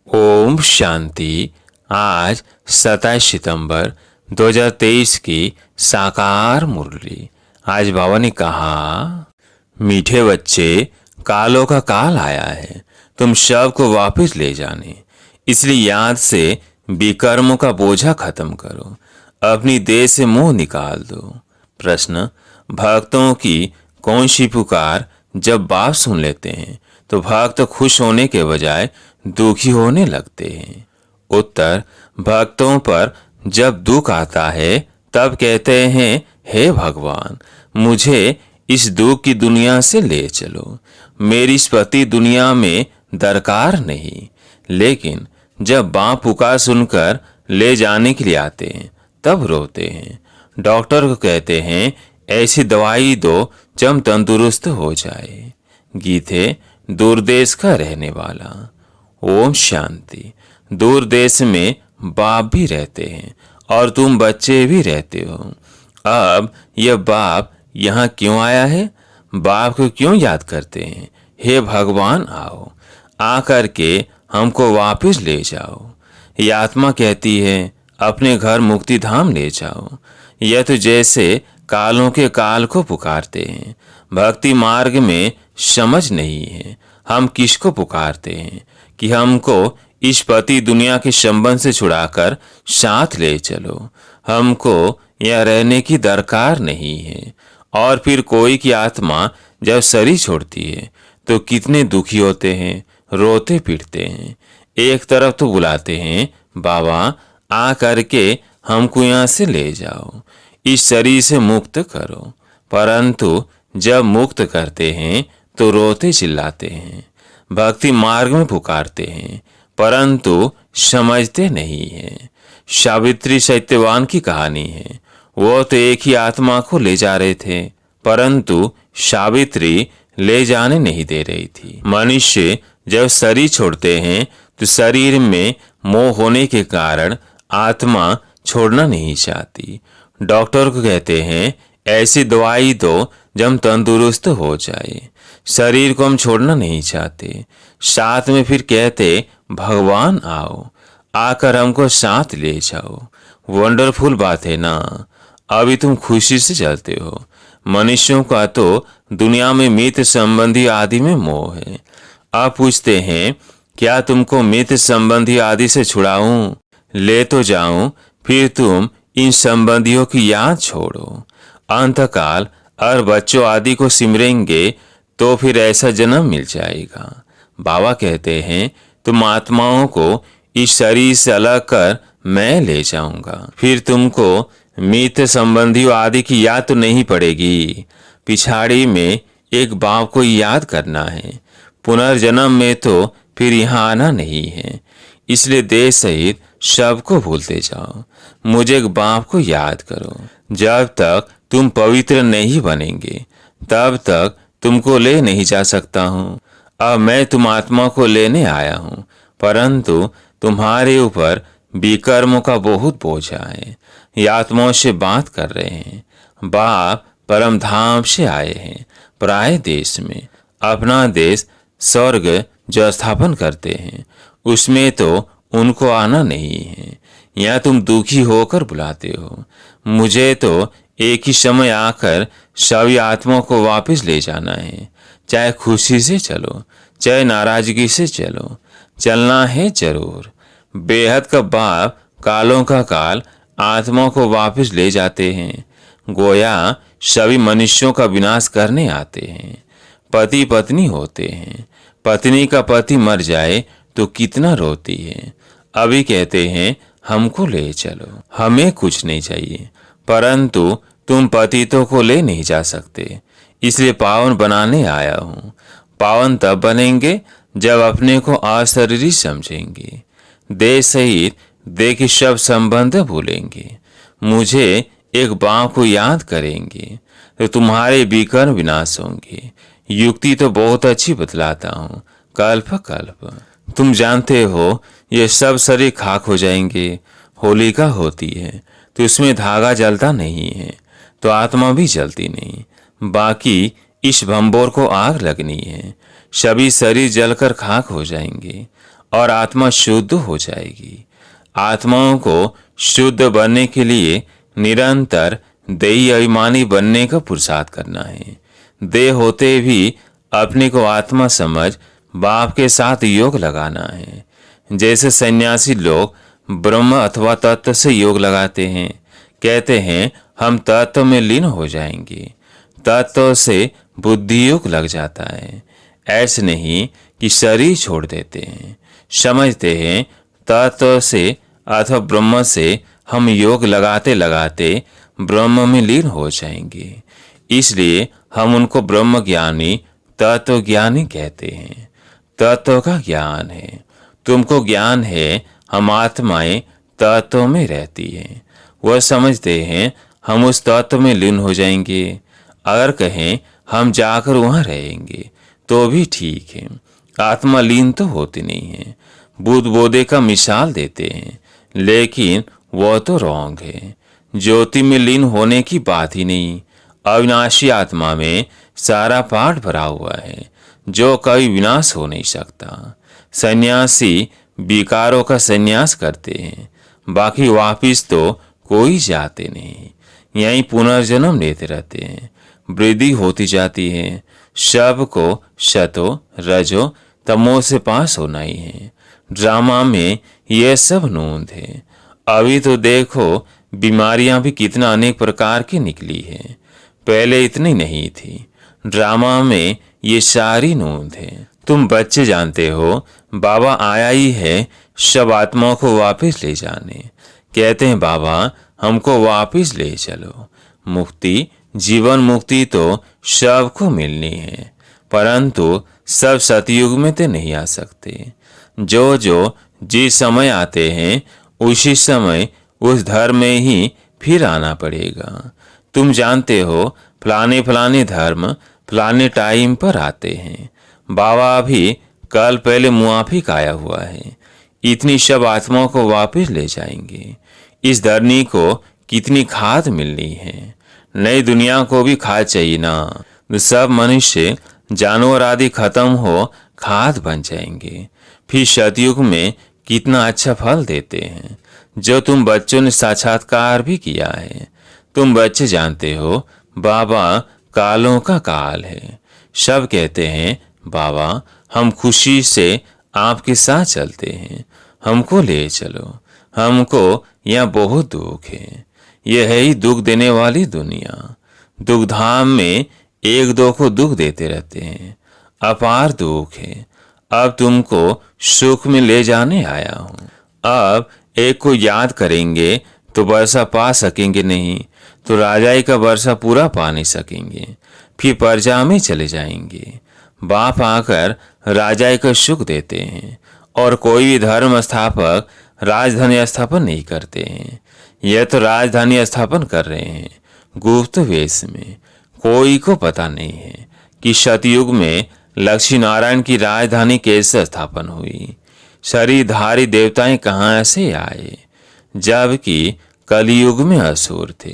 ओम शांति। आज 27 सितंबर 2023 की साकार मुरली। आज बाबा ने कहा, मीठे बच्चे, कालों का काल आया है तुम सबको वापस ले जाने। इसलिए याद से विकर्मों का बोझा खत्म करो, अपनी देह से मोह निकाल दो। प्रश्न, भक्तों की कौन सी पुकार जब बाप सुन लेते हैं तो भक्त खुश होने के बजाय दुखी होने लगते हैं। उत्तर, भक्तों पर जब दुख आता है तब कहते हैं, हे भगवान, मुझे इस दुख की दुनिया से ले चलो, मेरी स्पति दुनिया में दरकार नहीं। लेकिन जब बाप पुकार सुनकर ले जाने के लिए आते हैं तब रोते हैं। डॉक्टर को कहते हैं, ऐसी दवाई दो जब तंदुरुस्त हो जाए। गीत है दूर देश का रहने वाला। ओम शांति। दूर देश में बाप भी रहते हैं और तुम बच्चे भी रहते हो। अब यह बाप यहाँ क्यों आया है? बाप को क्यों याद करते हैं? हे भगवान, आओ, आकर के हमको वापस ले जाओ। ये आत्मा कहती है, अपने घर मुक्ति धाम ले जाओ। यह तो जैसे कालों के काल को पुकारते हैं। भक्ति मार्ग में समझ नहीं है, हम किसको पुकारते हैं कि हमको इस पति दुनिया के संबंध से छुड़ाकर साथ ले चलो। हमको यह रहने की दरकार नहीं है। और फिर कोई की आत्मा जब शरीर छोड़ती है तो कितने दुखी होते हैं, रोते पीटते हैं। एक तरफ तो बुलाते हैं, बाबा आ करके हमको यहाँ से ले जाओ, इस शरीर से मुक्त करो। परंतु जब मुक्त करते हैं तो रोते चिल्लाते हैं। भक्ति मार्ग में पुकारते हैं परंतु समझते नहीं है। सावित्री सत्यवान की कहानी है। वो तो एक ही आत्मा को ले जा रहे थे परंतु सावित्री ले जाने नहीं दे रही थी। मनुष्य जब शरीर छोड़ते हैं तो शरीर में मोह होने के कारण आत्मा छोड़ना नहीं चाहती। डॉक्टर को कहते हैं, ऐसी दवाई दो जब तंदुरुस्त हो जाए। शरीर को हम छोड़ना नहीं चाहते। साथ में फिर कहते, भगवान आओ, आकर हमको साथ ले जाओ। वंडरफुल बात है ना। अभी तुम खुशी से चलते हो। मनुष्यों का तो दुनिया में मित्र संबंधी आदि में मोह है। आप पूछते हैं, क्या तुमको मित्र संबंधी आदि से छुड़ाऊं? ले तो जाऊं, फिर तुम इन संबंधियों की याद छोड़ो। अंतकाल और बच्चों आदि को सिमरेंगे तो फिर ऐसा जन्म मिल जाएगा। बाबा कहते हैं, तुम आत्माओं को इस शरीर से अलग कर मैं ले जाऊंगा। फिर तुमको मित्र संबंधियों आदि की याद तो नहीं पड़ेगी। पिछाड़ी में एक बाप को याद करना है। पुनर्जन्म में तो फिर यहाँ आना नहीं है। इसलिए देह सहित सबको भूलते जाओ। मुझे एक बाप को याद करो। जब तक तुम पवित्र नहीं बनेंगे तब तक तुमको ले नहीं जा सकता हूँ। अब मैं तुम आत्मा को लेने आया हूँ परंतु तुम्हारे ऊपर विकर्मों का बहुत बोझा है। ये आत्माओं से बात कर रहे हैं। बाप परम धाम से आए हैं पराये देश में। अपना देश स्वर्ग जो स्थापन करते हैं उसमें तो उनको आना नहीं है। यहाँ तुम दुखी होकर बुलाते हो। मुझे तो एक ही समय आकर सभी आत्माओं को वापस ले जाना है। चाहे खुशी से चलो चाहे नाराजगी से चलो, चलना है जरूर। बेहद का बाप कालों का काल आत्माओं को वापस ले जाते हैं। गोया सभी मनुष्यों का विनाश करने आते हैं। पति पत्नी होते हैं। पत्नी का पति मर जाए तो कितना रोती है। अभी कहते हैं, हमको ले चलो, हमें कुछ नहीं चाहिए। परंतु तुम पतितों को ले नहीं जा सकते। इसलिए पावन बनाने आया हूँ। पावन तब बनेंगे जब अपने को अशरीरी समझेंगे। देह सहित देह के सब संबंध भूलेंगे। मुझे एक बाप को याद करेंगे तो तुम्हारे विकर्म विनाश होंगे। युक्ति तो बहुत अच्छी बतलाता हूँ, कल्प कल्प। तुम जानते हो ये सब शरीर खाक हो जाएंगे। होलिका होती है तो उसमें धागा जलता नहीं है तो आत्मा भी जलती नहीं। बाकी इस भंबोर को आग लगनी है। सभी शरीर जलकर खाक हो जाएंगे और आत्मा शुद्ध हो जाएगी। आत्माओं को शुद्ध बनने के लिए निरंतर देही अभिमानी बनने का पुरुषार्थ करना है। देह होते भी अपने को आत्मा समझ बाप के साथ योग लगाना है। जैसे सन्यासी लोग ब्रह्म अथवा तत्व से योग लगाते हैं, कहते हैं हम तत्व में लीन हो जाएंगे, तत्व से बुद्धि योग लग जाता है। ऐसे नहीं कि शरीर छोड़ देते हैं, समझते हैं तत्व से अथवा ब्रह्म से हम योग लगाते लगाते ब्रह्म में लीन हो जाएंगे। इसलिए हम उनको ब्रह्म ज्ञानी तत्व ज्ञानी कहते हैं। तत्व का ज्ञान है। तुमको ज्ञान है हम आत्माएं तत्व में रहती हैं। वह समझते हैं हम उस तत्व में लीन हो जाएंगे। अगर कहें हम जाकर वहां रहेंगे तो भी ठीक है, आत्मा लीन तो होती नहीं है। बुद्ध बोधे का मिसाल देते हैं, लेकिन वह तो रॉन्ग है। ज्योति में लीन होने की बात ही नहीं। अविनाशी आत्मा में सारा पाठ भरा हुआ है जो कभी विनाश हो नहीं सकता। सन्यासी विकारों का संन्यास करते हैं, बाकी वापिस तो कोई जाते नहीं, यहीं पुनर्जन्म लेते रहते हैं। वृद्धि होती जाती है। सबको शतो रजो तमो से पास होना ही है। ड्रामा में यह सब नूंद है। अभी तो देखो बीमारियां भी कितना अनेक प्रकार की निकली है, पहले इतनी नहीं थी। ड्रामा में ये सारी नूंद है। तुम बच्चे जानते हो बाबा आया ही है सब आत्माओं को वापस ले जाने। कहते हैं बाबा हमको वापस ले चलो। मुक्ति जीवन मुक्ति तो सबको मिलनी है, परंतु सब सतयुग में तो नहीं आ सकते। जो जो जिस समय आते हैं उसी समय उस धर्म में ही फिर आना पड़ेगा। तुम जानते हो फलाने फलाने धर्म फलाने टाइम पर आते हैं। बाबा भी कल पहले मुआफिक आया हुआ है। इतनी सब आत्माओं को वापस ले जाएंगे। इस धरनी को कितनी खाद मिलनी है। नई दुनिया को भी खाद चाहिए ना। सब मनुष्य जानवर आदि खत्म हो खाद बन जाएंगे। फिर सतयुग में कितना अच्छा फल देते हैं, जो तुम बच्चों ने साक्षात्कार भी किया है। तुम बच्चे जानते हो बाबा कालों का काल है। सब कहते हैं बाबा हम खुशी से आपके साथ चलते हैं, हमको ले चलो, हमको यहाँ बहुत दुख है। यह है ही दुख देने वाली दुनिया। दुखधाम में एक दो को दुख देते रहते हैं, अपार दुख है। अब तुमको सुख में ले जाने आया हूँ। अब एक को याद करेंगे तो वर्षा पा सकेंगे नहीं, तो राजाई का वर्षा पूरा पा नहीं सकेंगे, फिर प्रजा में चले जाएंगे। बाप आकर राजाई का सुख देते हैं, और कोई भी धर्म स्थापक राजधानी स्थापन नहीं करते हैं। यह तो राजधानी स्थापन कर रहे हैं गुप्त वेश में। कोई को पता नहीं है कि सतयुग में लक्ष्मी नारायण की राजधानी कैसे स्थापन हुई, शरीरधारी देवताएं कहाँ से आए, जबकि कलयुग में असुर थे।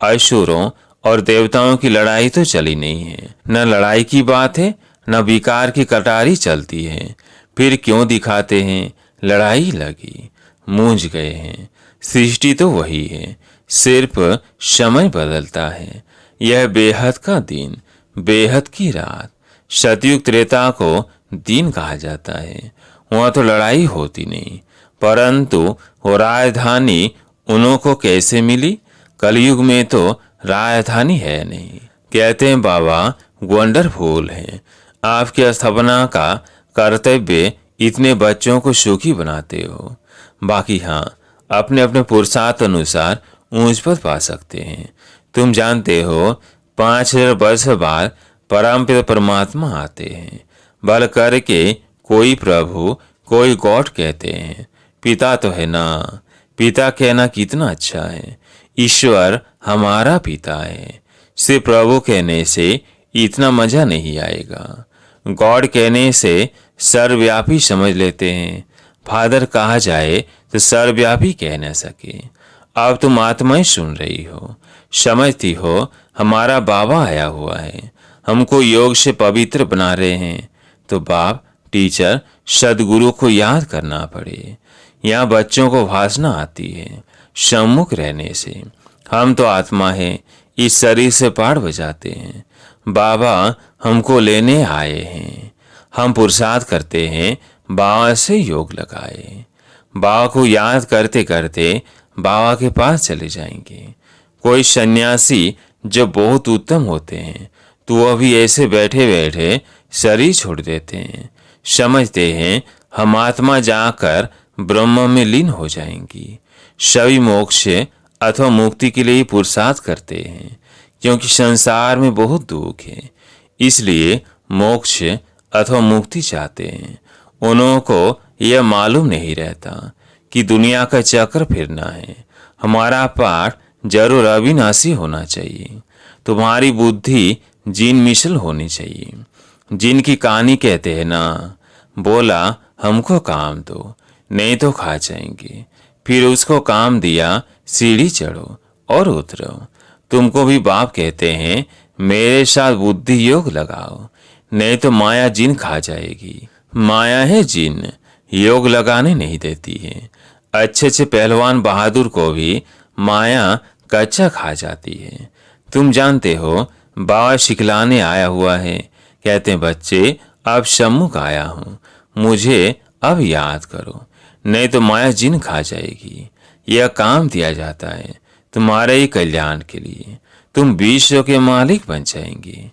असुरों और देवताओं की लड़ाई तो चली नहीं है। न लड़ाई की बात है, न विकार की कटारी चलती है। फिर क्यों दिखाते हैं लड़ाई लगी, मूंझ गए हैं। सृष्टि तो वही है, सिर्फ समय बदलता है। यह बेहद का दिन, बेहद की रात। सतयुग त्रेता को दिन कहा जाता है। वहां तो लड़ाई होती नहीं, परंतु वो राजधानी उन्हों को कैसे मिली? कलयुग में तो राजधानी है नहीं। कहते हैं बाबा वंडरफुल है, आपकी स्थापना का कर्तव्य इतने बच्चों को सुखी बनाते हो। बाकी हाँ, अपने अपने पुरुषार्थ अनुसार ऊंच पद पा सकते हैं। तुम जानते हो 5000 वर्ष बाद परमपिता परमात्मा आते हैं। बल करके कोई प्रभु कोई गॉड कहते हैं। पिता तो है ना, पिता कहना कितना अच्छा है। ईश्वर हमारा पिता है। सिर्फ प्रभु कहने से इतना मजा नहीं आएगा। गॉड कहने से सर्वव्यापी समझ लेते हैं। फादर कहा जाए तो सर्वव्यापी कह न सके। अब तुम आत्माएं सुन रही हो, समझती हो हमारा बाबा आया हुआ है, हमको योग से पवित्र बना रहे हैं। तो बाप टीचर सदगुरु को याद करना पड़े। यहाँ बच्चों को भाषणा आती है सम्मुख रहने से। हम तो आत्मा है, इस शरीर से पाठ बजाते हैं। बाबा हमको लेने आए हैं। हम पुरुषार्थ करते हैं, बाबा से योग लगाए। बाबा को याद करते करते बाबा के पास चले जाएंगे। कोई सन्यासी जो बहुत उत्तम होते हैं तो वह भी ऐसे बैठे बैठे शरीर छोड़ देते हैं। समझते हैं हम आत्मा जाकर ब्रह्म में लीन हो जाएंगी। सभी मोक्ष अथवा मुक्ति के लिए पुरुषार्थ करते हैं, क्योंकि संसार में बहुत दुख है, इसलिए मोक्ष अथवा मुक्ति चाहते हैं। उन्हों को यह मालूम नहीं रहता कि दुनिया का चक्र फिरना है। हमारा पाठ जरूर अविनाशी होना चाहिए। तुम्हारी बुद्धि जिन मिसल होनी चाहिए। जिनकी कहानी कहते हैं ना, बोला हमको काम दो नहीं तो खा जाएंगे। फिर उसको काम दिया, सीढ़ी चढ़ो और उतरो। तुमको भी बाप कहते हैं मेरे साथ बुद्धि योग लगाओ, नहीं तो माया जिन खा जाएगी। माया है जिन, योग लगाने नहीं देती है। अच्छे अच्छे पहलवान बहादुर को भी माया कच्चा खा जाती है। तुम जानते हो बाबा सिखलाने आया हुआ है। कहते हैं बच्चे अब सम्मुख आया हूँ, मुझे अब याद करो, नहीं तो माया जिन खा जाएगी। यह काम दिया जाता है तुम्हारे ही कल्याण के लिए। तुम विश्व के मालिक बन जाएंगे।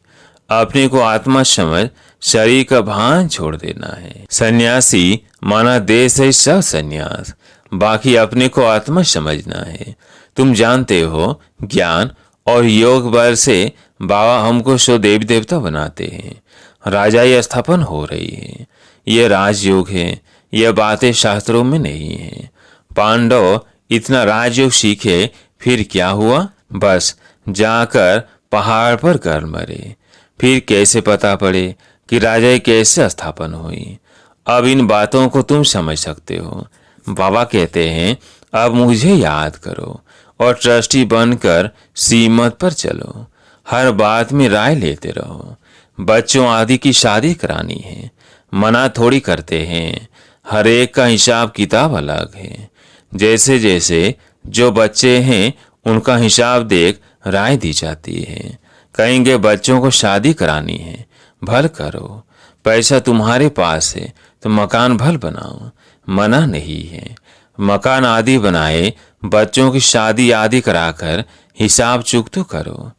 अपने को आत्मा समझ शरीर का भान छोड़ देना है। सन्यासी माना देश है सब सन्यास, बाकी अपने को आत्मा समझना है। तुम जानते हो ज्ञान और योग बल से बाबा हमको सो देवी देवता बनाते हैं। राजाई स्थापन हो रही है, यह राजयोग है। यह बातें शास्त्रों में नहीं है। पांडव इतना राजयोग सीखे फिर क्या हुआ? बस जाकर पहाड़ पर कर मरे। फिर कैसे पता पड़े कि राजाई कैसे स्थापन हुई? अब इन बातों को तुम समझ सकते हो। बाबा कहते हैं अब मुझे याद करो और ट्रस्टी बनकर सीमत पर चलो। हर बात में राय लेते रहो। बच्चों आदि की शादी करानी है, मना थोड़ी करते हैं। हर एक का हिसाब किताब अलग है। जैसे जैसे जो बच्चे हैं उनका हिसाब देख राय दी जाती है। कहेंगे बच्चों को शादी करानी है, भल करो। पैसा तुम्हारे पास है तो मकान भल बनाओ, मना नहीं है। मकान आदि बनाए, बच्चों की शादी आदि कराकर हिसाब चुकतो करो।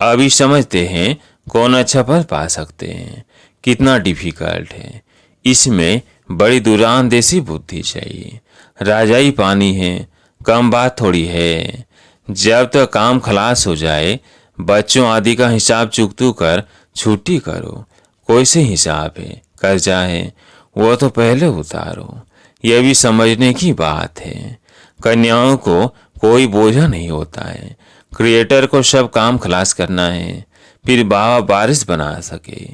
अभी समझते हैं कौन अच्छा पद पा सकते हैं, कितना डिफिकल्ट है। इसमें बड़ी दुरानदेशी बुद्धि चाहिए। राजाई पानी है, कम बात थोड़ी है। जब तक काम खलास हो जाए, बच्चों आदि का हिसाब चुकतू कर छुट्टी करो। कोई से हिसाब है, कर्जा है, वो तो पहले उतारो। यह भी समझने की बात है। कन्याओं को कोई बोझा नहीं होता है। क्रिएटर को सब काम खलास करना है, फिर बाबा बारिश बना सके।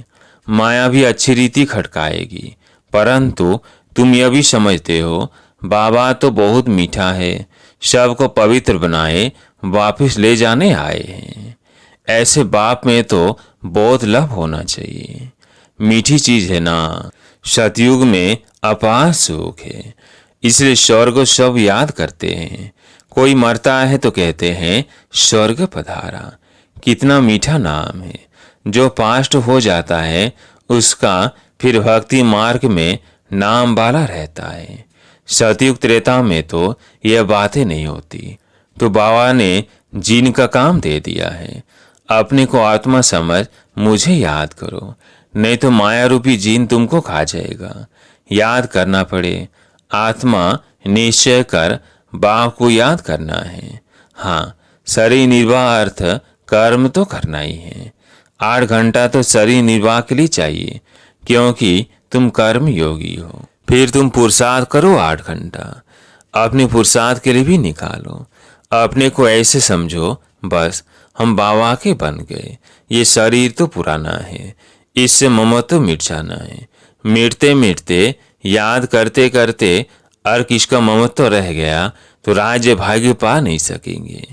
माया भी अच्छी रीति खटकाएगी, परंतु तुम यह भी समझते हो बाबा तो बहुत मीठा है, सबको पवित्र बनाए वापस ले जाने आए हैं। ऐसे बाप में तो बहुत लाभ होना चाहिए। मीठी चीज है ना। सतयुग में अपार सुख है, इसलिए स्वर्ग सब याद करते हैं। कोई मरता है तो कहते हैं स्वर्ग पधारा। कितना मीठा नाम है। जो पास्ट हो जाता है उसका फिर भक्ति मार्ग में नाम वाला रहता है। सतयुग त्रेता में तो यह बातें नहीं होती। तो बाबा ने जीन का काम दे दिया है। अपने को आत्मा समझ मुझे याद करो, नहीं तो माया रूपी जीन तुमको खा जाएगा। याद करना पड़े। आत्मा निश्चय कर बाप को याद करना है। हाँ, शरीर निर्वाह अर्थ कर्म तो करना ही है। 8 घंटा तो शरीर निर्वाह के लिए चाहिए, क्योंकि तुम कर्म योगी हो। फिर तुम पुरुषार्थ करो 8 घंटा। अपने पुरुषार्थ के लिए भी निकालो। अपने को ऐसे समझो बस हम बाबा के बन गए। ये शरीर तो पुराना है, इससे ममत्व मिट जाना है। मिटते मिटते याद करते करते और किसका ममत्व रह गया तो राज्य भाग्य पा नहीं सकेंगे।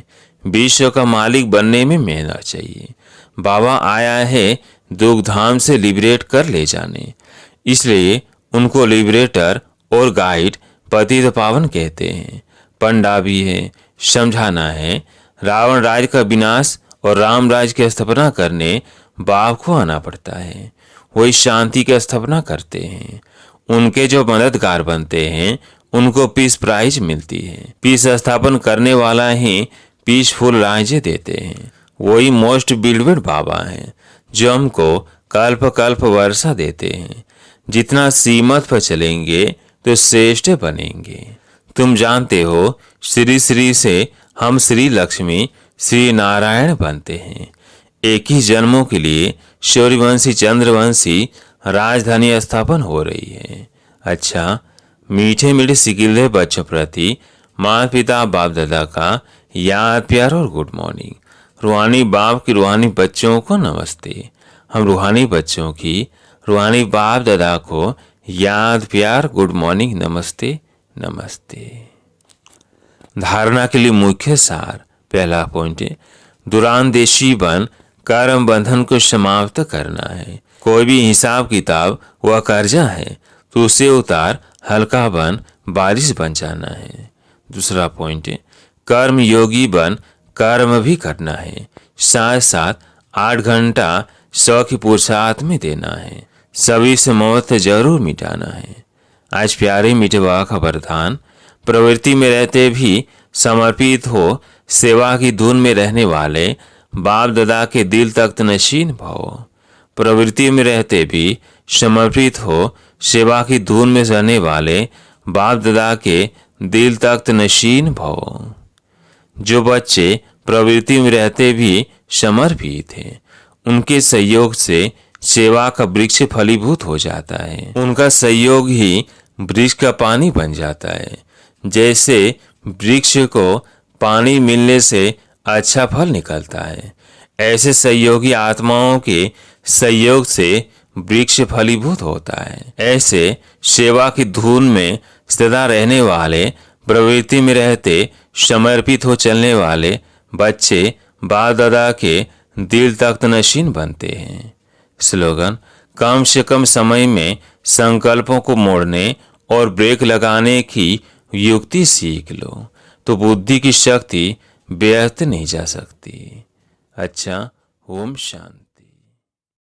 विश्व का मालिक बनने में मेहनत चाहिए। बाबा आया है दुख धाम से लिबरेट कर ले जाने, इसलिए उनको लिबरेटर और गाइड पतित पावन कहते हैं। पंडा भी है, समझाना है। रावण राज का विनाश और राम राज की स्थापना करने बाप को आना पड़ता है। वही शांति की स्थापना करते हैं। उनके जो मददगार बनते हैं उनको पीस प्राइज मिलती है। पीस स्थापन करने वाला ही पीसफुल राज्य देते हैं। वही मोस्ट बिल्डेड बाबा हैं जो हमको कल्प कल्प वर्षा देते हैं। जितना सीमत पर चलेंगे तो श्रेष्ठ बनेंगे। तुम जानते हो श्री श्री से हम श्री लक्ष्मी श्री नारायण बनते हैं। एक ही जन्मों के लिए सूर्यवंशी चंद्रवंशी राजधानी स्थापन हो रही है। अच्छा, मीठे मीठे सिकिले बच्चों प्रति माता पिता बाप दादा का याद प्यार और गुड मॉर्निंग। रूहानी बाप की रूहानी बच्चों को नमस्ते। हम रूहानी बच्चों की रूहानी बाप दादा को याद प्यार गुड मॉर्निंग नमस्ते नमस्ते। धारणा के लिए मुख्य सार। पहला पॉइंट है, दुरानदेशी बन कर्म बंधन को समाप्त करना है। कोई भी हिसाब किताब व कर्जा है तो उसे उतार हल्का बन बारिश बन जाना है। दूसरा पॉइंट है, कर्म योगी बन कर्म भी करना है। साथ साथ 8 घंटा सौ की पुरुषार्थ में देना है। सभी से मौत जरूर मिटाना है। आज प्यारे मीठे बाबा का वरदान, प्रवृत्ति में रहते भी समर्पित हो सेवा की धुन में रहने वाले बाप दादा के दिल तख्त नशीन भव। प्रवृत्ति में रहते भी समर्पित हो सेवा की धुन में रहने वाले बाप दादा के दिल तख्त नशीन भव। जो बच्चे प्रवृत्ति में रहते भी समर्पित हैं उनके सहयोग से सेवा का वृक्ष फलीभूत हो जाता है। उनका सहयोग ही वृक्ष का पानी बन जाता है। जैसे वृक्ष को पानी मिलने से अच्छा फल निकलता है, ऐसे सहयोगी आत्माओं के सहयोग से वृक्ष फलीभूत होता है। ऐसे सेवा की धुन में सदा रहने वाले, प्रवृत्ति में रहते समर्पित हो चलने वाले बच्चे बाप दादा के दिल तख्त नशीन बनते हैं। स्लोगन, कम से कम समय में संकल्पों को मोड़ने और ब्रेक लगाने की युक्ति सीख लो तो बुद्धि की शक्ति व्यर्थ नहीं जा सकती। अच्छा, ओम शांति।